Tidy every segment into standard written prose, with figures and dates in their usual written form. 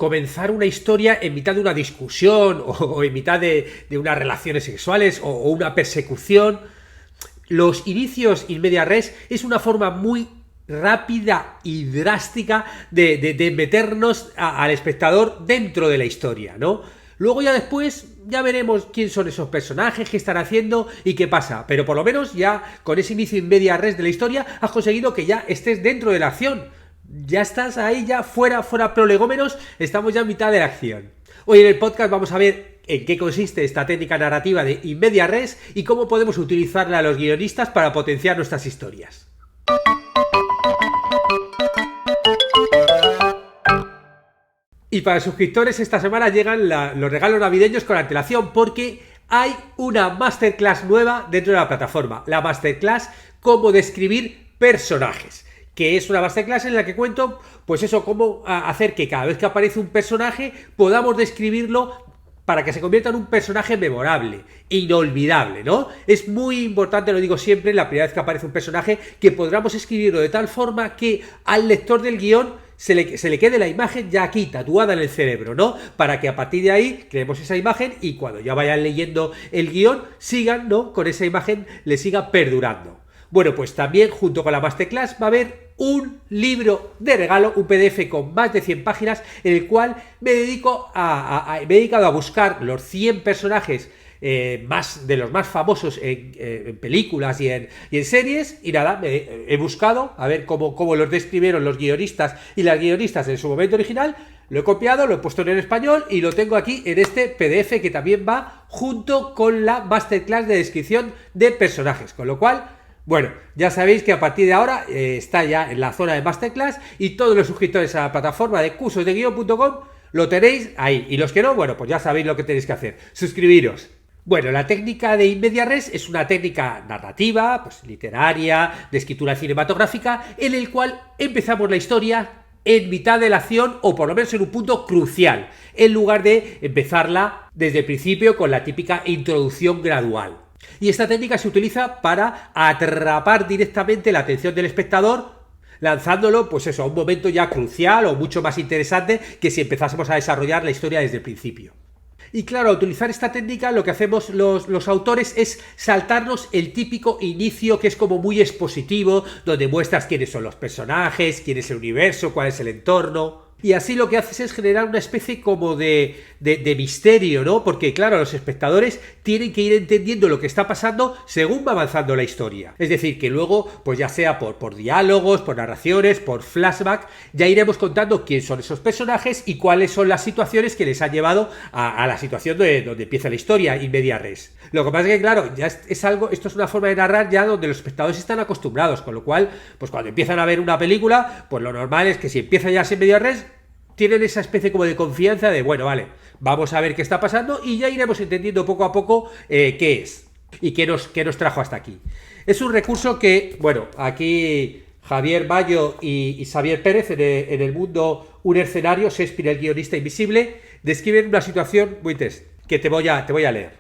comenzar una historia en mitad de una discusión o en mitad de unas relaciones sexuales o una persecución. Los inicios in media res es una forma muy rápida y drástica de meternos al espectador dentro de la historia, ¿no? Luego ya después ya veremos quién son esos personajes, qué están haciendo y qué pasa. Pero por lo menos ya con ese inicio in media res de la historia has conseguido que ya estés dentro de la acción. Ya estás ahí, ya fuera prolegómenos, estamos ya en mitad de la acción. Hoy en el podcast vamos a ver en qué consiste esta técnica narrativa de in media res y cómo podemos utilizarla a los guionistas para potenciar nuestras historias. Y para suscriptores esta semana llegan los regalos navideños con antelación porque hay una masterclass nueva dentro de la plataforma. La masterclass Cómo describir personajes. Que es una masterclass en la que cuento, pues eso, cómo hacer que cada vez que aparece un personaje podamos describirlo para que se convierta en un personaje memorable, inolvidable, ¿no? Es muy importante, lo digo siempre, la primera vez que aparece un personaje, que podamos escribirlo de tal forma que al lector del guión se le quede la imagen ya aquí, tatuada en el cerebro, ¿no? Para que a partir de ahí creemos esa imagen y cuando ya vayan leyendo el guión, sigan, ¿no? Con esa imagen le siga perdurando. Bueno, pues también junto con la masterclass va a haber un libro de regalo, un PDF con más de 100 páginas, en el cual me he dedicado a buscar los 100 personajes de los más famosos en películas y en series, y nada, he buscado a ver cómo los describieron los guionistas y las guionistas en su momento original, lo he copiado, lo he puesto en español y lo tengo aquí en este PDF que también va junto con la masterclass de descripción de personajes, con lo cual... Bueno, ya sabéis que a partir de ahora está ya en la zona de Masterclass y todos los suscriptores a la plataforma de cursosdeguion.com lo tenéis ahí. Y los que no, bueno, pues ya sabéis lo que tenéis que hacer. Suscribiros. Bueno, la técnica de in media res es una técnica narrativa, pues literaria, de escritura cinematográfica, en el cual empezamos la historia en mitad de la acción o por lo menos en un punto crucial, en lugar de empezarla desde el principio con la típica introducción gradual. Y esta técnica se utiliza para atrapar directamente la atención del espectador, lanzándolo, pues eso, a un momento ya crucial o mucho más interesante que si empezásemos a desarrollar la historia desde el principio. Y claro, al utilizar esta técnica lo que hacemos los autores es saltarnos el típico inicio que es como muy expositivo, donde muestras quiénes son los personajes, quién es el universo, cuál es el entorno... Y así lo que haces es generar una especie como de misterio, ¿no? Porque, claro, los espectadores tienen que ir entendiendo lo que está pasando según va avanzando la historia. Es decir, que luego, pues ya sea por diálogos, por narraciones, por flashback, ya iremos contando quién son esos personajes y cuáles son las situaciones que les han llevado a la situación donde empieza la historia, in media res. Lo que pasa es que, claro, ya es algo, esto es una forma de narrar ya donde los espectadores están acostumbrados, con lo cual, pues cuando empiezan a ver una película, pues lo normal es que si empieza ya in media res, tienen esa especie como de confianza de, bueno, vale, vamos a ver qué está pasando y ya iremos entendiendo poco a poco qué es y qué nos trajo hasta aquí. Es un recurso que, bueno, aquí Javier Bayo y Xavier Pérez en el mundo un escenario, Shakespeare el guionista invisible, describen una situación muy interesante que te voy a leer.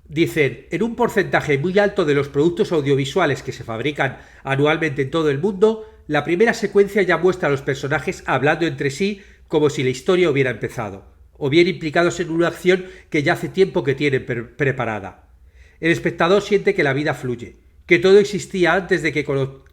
Dicen, en un porcentaje muy alto de los productos audiovisuales que se fabrican anualmente en todo el mundo, la primera secuencia ya muestra a los personajes hablando entre sí como si la historia hubiera empezado, o bien implicados en una acción que ya hace tiempo que tienen preparada. El espectador siente que la vida fluye, que todo existía antes de que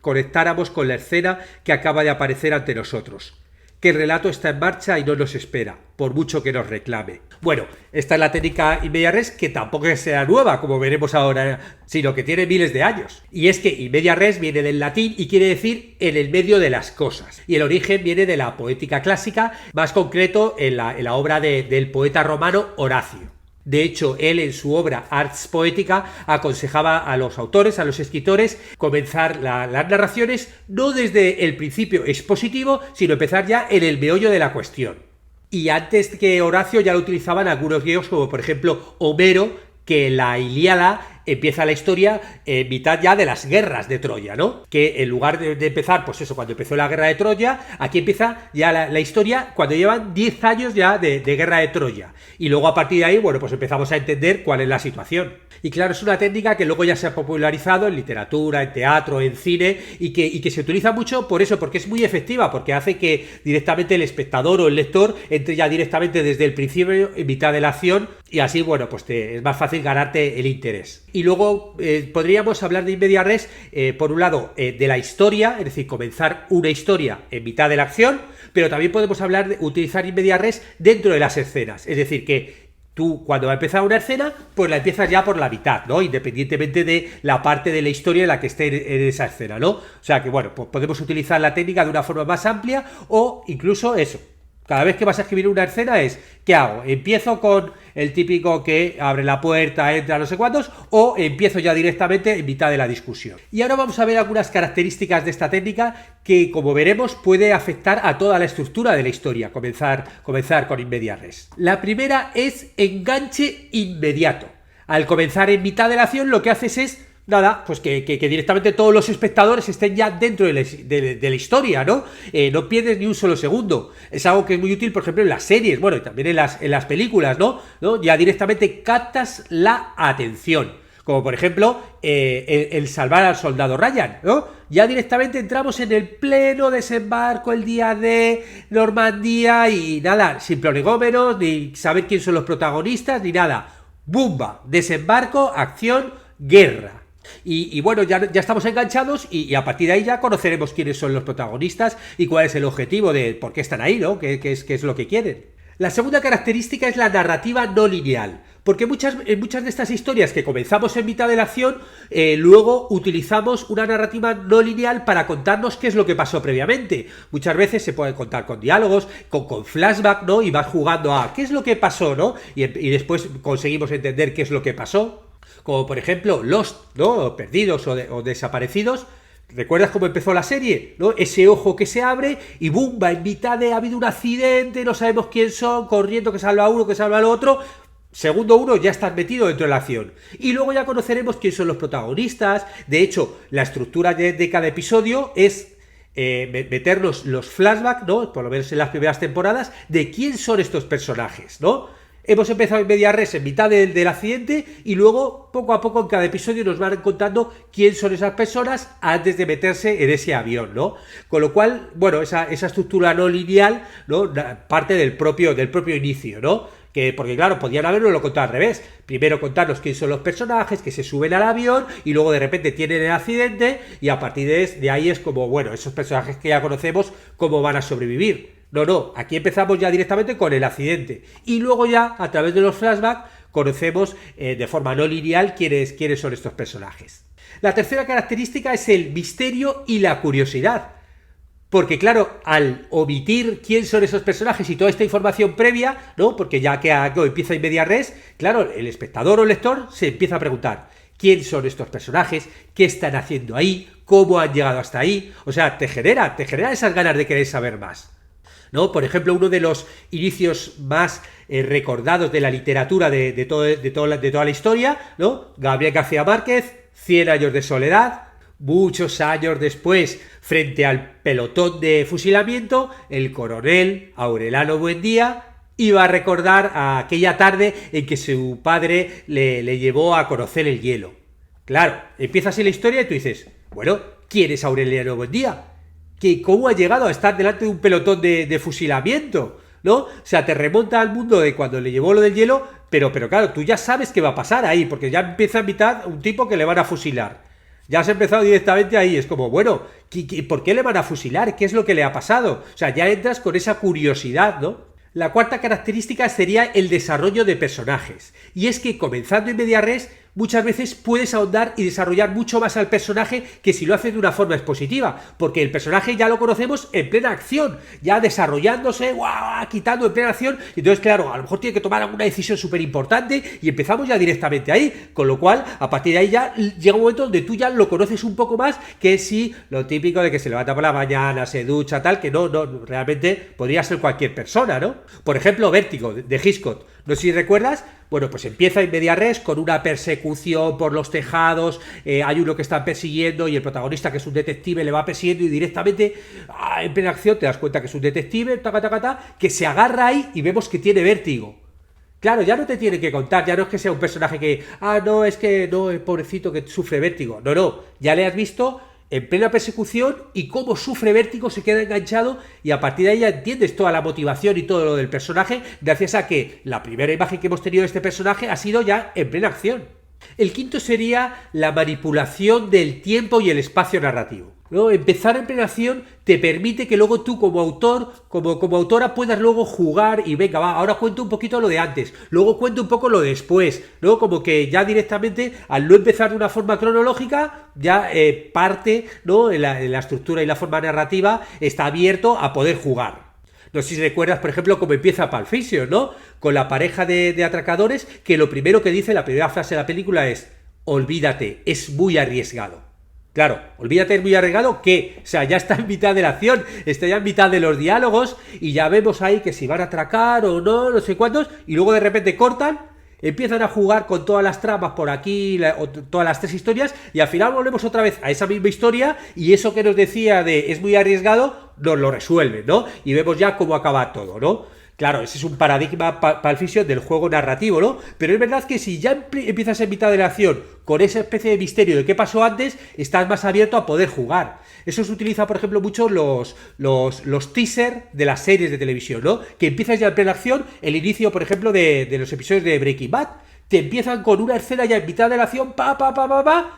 conectáramos con la escena que acaba de aparecer ante nosotros, que el relato está en marcha y no nos espera, por mucho que nos reclame. Bueno, esta es la técnica in media res, que tampoco es sea nueva, como veremos ahora, sino que tiene miles de años. Y es que in media res viene del latín y quiere decir en el medio de las cosas. Y el origen viene de la poética clásica, más concreto en la obra del poeta romano Horacio. De hecho, él en su obra Ars Poetica aconsejaba a los autores, a los escritores, comenzar las narraciones no desde el principio expositivo, sino empezar ya en el meollo de la cuestión. Y antes que Horacio ya lo utilizaban algunos griegos, como por ejemplo Homero, que en la Ilíada empieza la historia en mitad ya de las guerras de Troya, ¿no? Que en lugar de empezar, pues eso, cuando empezó la guerra de Troya, aquí empieza ya la historia cuando llevan 10 años ya de guerra de Troya. Y luego a partir de ahí, bueno, pues empezamos a entender cuál es la situación. Y claro, es una técnica que luego ya se ha popularizado en literatura, en teatro, en cine, y que se utiliza mucho por eso, porque es muy efectiva, porque hace que directamente el espectador o el lector entre ya directamente desde el principio, en mitad de la acción, y así, bueno, pues es más fácil ganarte el interés. Y luego podríamos hablar de in media res, por un lado, de la historia, es decir, comenzar una historia en mitad de la acción, pero también podemos hablar de utilizar in media res dentro de las escenas, es decir, que tú, cuando va a empezar una escena, pues la empiezas ya por la mitad, ¿no? Independientemente de la parte de la historia en la que esté en esa escena, ¿no? O sea que, bueno, pues podemos utilizar la técnica de una forma más amplia o incluso eso. Cada vez que vas a escribir una escena es, ¿qué hago? ¿Empiezo con el típico que abre la puerta, entra no sé cuántos? ¿O empiezo ya directamente en mitad de la discusión? Y ahora vamos a ver algunas características de esta técnica que, como veremos, puede afectar a toda la estructura de la historia, comenzar con in media res. La primera es enganche inmediato. Al comenzar en mitad de la acción, lo que haces es nada, pues que directamente todos los espectadores estén ya dentro de la historia, ¿no? No pierdes ni un solo segundo. Es algo que es muy útil, por ejemplo, en las series, bueno, y también en las películas, ¿no? Ya directamente captas la atención. Como por ejemplo, el salvar al soldado Ryan, ¿no? Ya directamente entramos en el pleno desembarco el día de Normandía y nada, sin prolegómenos, ni saber quién son los protagonistas, ni nada. ¡Bumba! Desembarco, acción, guerra. Y bueno, ya estamos enganchados y a partir de ahí ya conoceremos quiénes son los protagonistas y cuál es el objetivo de por qué están ahí, ¿no? ¿Qué es lo que quieren? La segunda característica es la narrativa no lineal, porque en muchas de estas historias que comenzamos en mitad de la acción, luego utilizamos una narrativa no lineal para contarnos qué es lo que pasó previamente. Muchas veces se puede contar con diálogos, con flashback, ¿no? Y vas jugando a qué es lo que pasó, ¿no? Y después conseguimos entender qué es lo que pasó. Como por ejemplo Lost, ¿no? O Perdidos o Desaparecidos. ¿Recuerdas cómo empezó la serie? ¿No? Ese ojo que se abre y ¡bumba! En mitad ha habido un accidente, no sabemos quién son, corriendo que salva a uno, que salva al otro. Segundo uno, ya estás metido dentro de la acción. Y luego ya conoceremos quién son los protagonistas. De hecho, la estructura de cada episodio es meternos los flashbacks, ¿no? Por lo menos en las primeras temporadas, de quién son estos personajes, ¿no? Hemos empezado en media res en mitad del accidente y luego poco a poco en cada episodio nos van contando quién son esas personas antes de meterse en ese avión, ¿no? Con lo cual, bueno, esa estructura no lineal, ¿no? Parte del propio inicio, ¿no? Porque claro, podían haberlo contado al revés. Primero contarnos quién son los personajes que se suben al avión y luego de repente tienen el accidente y a partir de ahí es como, bueno, esos personajes que ya conocemos, ¿cómo van a sobrevivir? No, aquí empezamos ya directamente con el accidente y luego ya a través de los flashbacks conocemos de forma no lineal quiénes son estos personajes. La tercera característica es el misterio y la curiosidad. Porque claro, al omitir quién son esos personajes y toda esta información previa, ¿no? Porque ya que empieza in media res, claro, el espectador o el lector se empieza a preguntar quién son estos personajes, qué están haciendo ahí, cómo han llegado hasta ahí. O sea, te genera esas ganas de querer saber más, ¿no? Por ejemplo, uno de los inicios más recordados de la literatura de toda la historia, ¿no? Gabriel García Márquez, 100 años de soledad. Muchos años después, frente al pelotón de fusilamiento, el coronel Aureliano Buendía iba a recordar a aquella tarde en que su padre le llevó a conocer el hielo. Claro, empieza así la historia y tú dices, bueno, ¿quién es Aureliano Buendía? ¿Cómo ha llegado a estar delante de un pelotón de fusilamiento? ¿No? O sea, te remonta al mundo de cuando le llevó lo del hielo, pero claro, tú ya sabes qué va a pasar ahí, porque ya empieza en mitad un tipo que le van a fusilar. Ya has empezado directamente ahí, es como, bueno, ¿por qué le van a fusilar? ¿Qué es lo que le ha pasado? O sea, ya entras con esa curiosidad, ¿no? La cuarta característica sería el desarrollo de personajes. Y es que comenzando en media res, muchas veces puedes ahondar y desarrollar mucho más al personaje que si lo haces de una forma expositiva, porque el personaje ya lo conocemos en plena acción, ya desarrollándose, ¡guau!, quitando en plena acción, y entonces claro, a lo mejor tiene que tomar alguna decisión súper importante y empezamos ya directamente ahí, con lo cual a partir de ahí ya llega un momento donde tú ya lo conoces un poco más que si lo típico de que se levanta por la mañana, se ducha, tal, que no, realmente podría ser cualquier persona, ¿no? Por ejemplo, Vértigo, de Hitchcock. No sé si recuerdas, Bueno, pues empieza en media res con una persecución por los tejados, hay uno que está persiguiendo y el protagonista, que es un detective, le va persiguiendo y directamente en plena acción te das cuenta que es un detective, que se agarra ahí y vemos que tiene vértigo. Claro, ya no te tiene que contar, ya no es que sea un personaje que, no, es que no, el pobrecito que sufre vértigo. No, ya le has visto en plena persecución y cómo sufre vértigo, se queda enganchado y a partir de ahí ya entiendes toda la motivación y todo lo del personaje gracias a que la primera imagen que hemos tenido de este personaje ha sido ya en plena acción. El quinto sería la manipulación del tiempo y el espacio narrativo, ¿no? Empezar en plena acción te permite que luego tú como autor, como autora puedas luego jugar y venga, va, ahora cuento un poquito lo de antes, luego cuento un poco lo de después, ¿no? Como que ya directamente, al no empezar de una forma cronológica, ya parte, ¿no? En la estructura y la forma narrativa está abierto a poder jugar. No sé si recuerdas, por ejemplo, cómo empieza Pulp Fiction, ¿no? Con la pareja de atracadores, que lo primero que dice, la primera frase de la película es: olvídate, es muy arriesgado. Claro, olvídate, es muy arriesgado, que, o sea, ya está en mitad de la acción, está ya en mitad de los diálogos y ya vemos ahí que si van a atracar o no, no sé cuántos, y luego de repente cortan, empiezan a jugar con todas las tramas por aquí, todas las tres historias, y al final volvemos otra vez a esa misma historia, y eso que nos decía de es muy arriesgado, nos lo resuelve, ¿no? Y vemos ya cómo acaba todo, ¿no? Claro, ese es un paradigma Pulp Fiction del juego narrativo, ¿no? Pero es verdad que si ya empiezas en mitad de la acción con esa especie de misterio de qué pasó antes, estás más abierto a poder jugar. Eso se utiliza, por ejemplo, mucho los teasers de las series de televisión, ¿no? Que empiezas ya en plena acción, el inicio, por ejemplo, de los episodios de Breaking Bad. Te empiezan con una escena ya en mitad de la acción,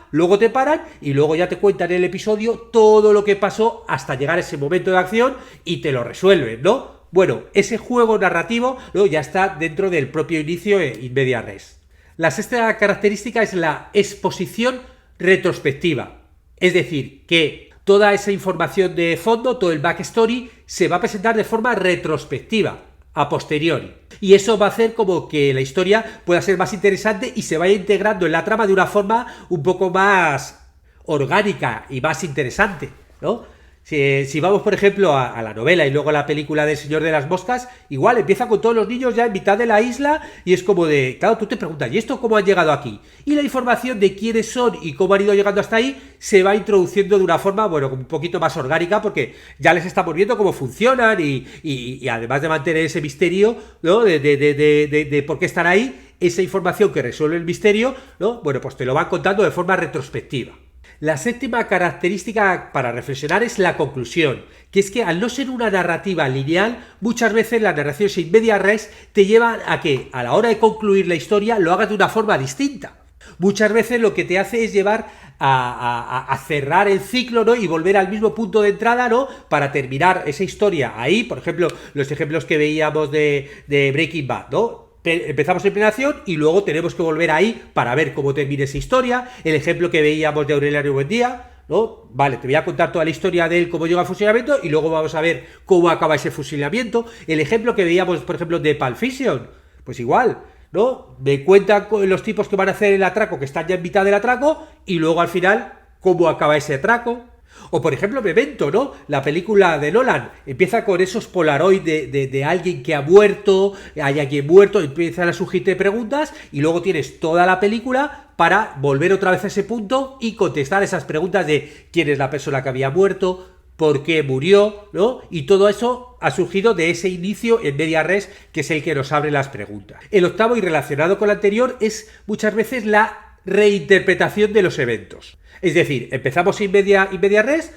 luego te paran y luego ya te cuentan en el episodio todo lo que pasó hasta llegar a ese momento de acción y te lo resuelven, ¿no? Bueno, ese juego narrativo, ¿no? Ya está dentro del propio inicio in media res. La sexta característica es la exposición retrospectiva. Es decir, que toda esa información de fondo, todo el backstory, se va a presentar de forma retrospectiva, a posteriori. Y eso va a hacer como que la historia pueda ser más interesante y se vaya integrando en la trama de una forma un poco más orgánica y más interesante, ¿no? Si vamos, por ejemplo, a la novela y luego a la película del Señor de las Moscas, igual empieza con todos los niños ya en mitad de la isla y es como de, claro, tú te preguntas, ¿y esto cómo han llegado aquí? Y la información de quiénes son y cómo han ido llegando hasta ahí se va introduciendo de una forma, bueno, un poquito más orgánica porque ya les estamos viendo cómo funcionan y además de mantener ese misterio, ¿no? De por qué están ahí, esa información que resuelve el misterio, ¿no? Bueno, pues te lo van contando de forma retrospectiva. La séptima característica para reflexionar es la conclusión, que es que al no ser una narrativa lineal, muchas veces las narraciones in media res te llevan a que a la hora de concluir la historia lo hagas de una forma distinta. Muchas veces lo que te hace es llevar a cerrar el ciclo, ¿no? Y volver al mismo punto de entrada, ¿no? Para terminar esa historia ahí, por ejemplo, los ejemplos que veíamos de Breaking Bad, ¿no? Empezamos en plena acción y luego tenemos que volver ahí para ver cómo termina esa historia. El ejemplo que veíamos de Aureliano Buendía, ¿no? Vale, te voy a contar toda la historia de él, cómo llega al fusilamiento y luego vamos a ver cómo acaba ese fusilamiento. El ejemplo que veíamos, por ejemplo, de Pulp Fiction, pues igual, ¿no? Me cuentan los tipos que van a hacer el atraco, que están ya en mitad del atraco y luego al final cómo acaba ese atraco. O por ejemplo Memento, ¿no? La película de Nolan empieza con esos polaroid de alguien que ha muerto, hay alguien muerto, empiezan a surgirte preguntas y luego tienes toda la película para volver otra vez a ese punto y contestar esas preguntas de quién es la persona que había muerto, por qué murió, ¿no? Y todo eso ha surgido de ese inicio en media res, que es el que nos abre las preguntas. El octavo, y relacionado con el anterior, es muchas veces la reinterpretación de los eventos. Es decir, empezamos in media res,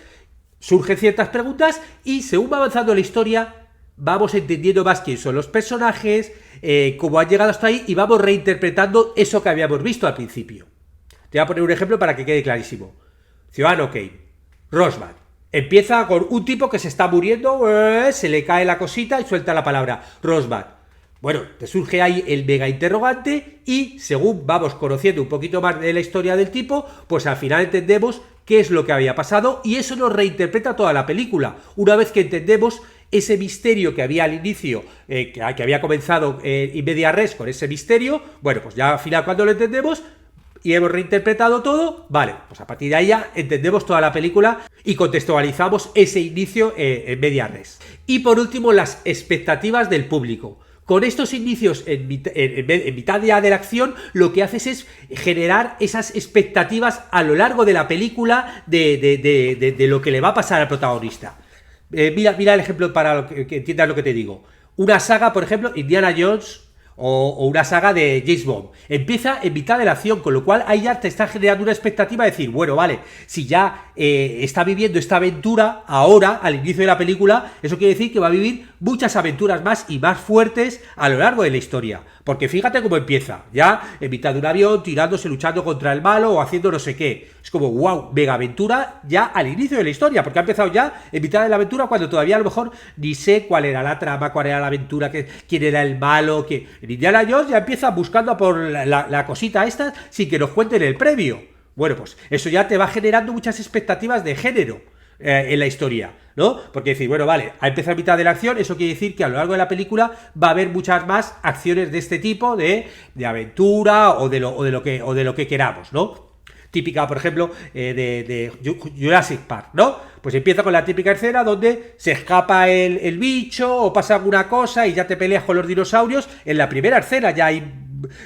surgen ciertas preguntas y según va avanzando la historia vamos entendiendo más quién son los personajes, cómo han llegado hasta ahí y vamos reinterpretando eso que habíamos visto al principio. Te voy a poner un ejemplo para que quede clarísimo. Ciudadano Kane, Rosman. Empieza con un tipo que se está muriendo, se le cae la cosita y suelta la palabra Rosman. Bueno, te surge ahí el mega interrogante y según vamos conociendo un poquito más de la historia del tipo, pues al final entendemos qué es lo que había pasado y eso nos reinterpreta toda la película. Una vez que entendemos ese misterio que había al inicio, que había comenzado in media res con ese misterio, bueno, pues ya al final cuando lo entendemos y hemos reinterpretado todo, vale, pues a partir de ahí ya entendemos toda la película y contextualizamos ese inicio en media res. Y por último, las expectativas del público. con estos indicios en mitad ya de la acción, lo que haces es generar esas expectativas a lo largo de la película de lo que le va a pasar al protagonista. Mira el ejemplo para que entiendas lo que te digo. Una saga, por ejemplo, Indiana Jones o una saga de James Bond. Empieza en mitad de la acción, con lo cual ahí ya te está generando una expectativa de decir, bueno, vale, si ya está viviendo esta aventura ahora, al inicio de la película, eso quiere decir que va a vivir muchas aventuras más y más fuertes a lo largo de la historia. Porque fíjate cómo empieza, ya en mitad de un avión, tirándose, luchando contra el malo o haciendo no sé qué. Es como, wow, mega aventura ya al inicio de la historia, porque ha empezado ya en mitad de la aventura cuando todavía a lo mejor ni sé cuál era la trama, cuál era la aventura, quién era el malo, que en Indiana Jones ya empieza buscando por la cosita esta sin que nos cuenten el previo. Bueno, pues eso ya te va generando muchas expectativas de género en la historia, ¿no? Porque decir, bueno, vale, ha empezado a mitad de la acción, eso quiere decir que a lo largo de la película va a haber muchas más acciones de este tipo, de aventura o de lo que queramos, ¿no? Típica, por ejemplo, de Jurassic Park, ¿no? Pues empieza con la típica escena donde se escapa el bicho o pasa alguna cosa y ya te peleas con los dinosaurios. En la primera escena ya hay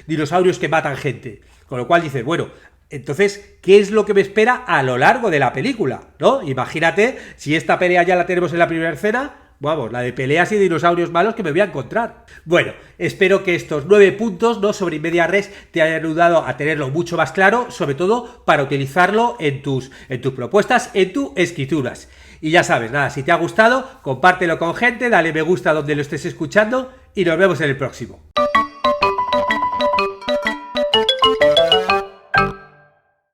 dinosaurios que matan gente. Con lo cual dices, bueno, entonces, ¿qué es lo que me espera a lo largo de la película? ¿No? Imagínate, si esta pelea ya la tenemos en la primera escena, vamos, la de peleas y dinosaurios malos que me voy a encontrar. Bueno, espero que estos 9 puntos, ¿no?, sobre Media Res te hayan ayudado a tenerlo mucho más claro, sobre todo para utilizarlo en tus propuestas, en tus escrituras. Y ya sabes, nada, si te ha gustado, compártelo con gente, dale me gusta donde lo estés escuchando y nos vemos en el próximo.